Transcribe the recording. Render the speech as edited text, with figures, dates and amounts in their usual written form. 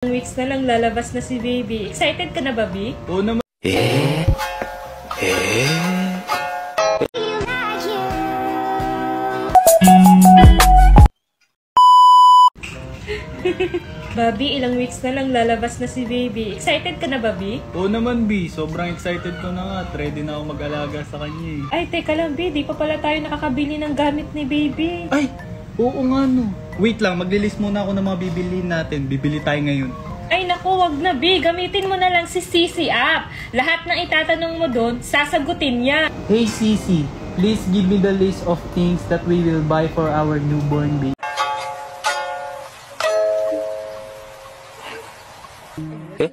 Weeks na lang lalabas na si baby. Excited ka na ba, B? Oo naman. Bobby, ilang weeks na lang lalabas na si baby. Excited ka na ba, B? Oo naman, B. Sobrang excited ko na nga. Ready na ako mag-alaga sa kanya eh. Ay, teka lang, B. Di pa pala tayo nakakabili ng gamit ni baby. Ay! Oo nga no. Wait lang, maglilist muna ako ng mga bibiliin natin. Bibili tayo ngayon. Ay naku, wag na, B. Gamitin mo na lang si Sisi app. Lahat ng itatanong mo doon, sasagutin niya. Hey Sisi, please give me the list of things that we will buy for our newborn baby. Eh?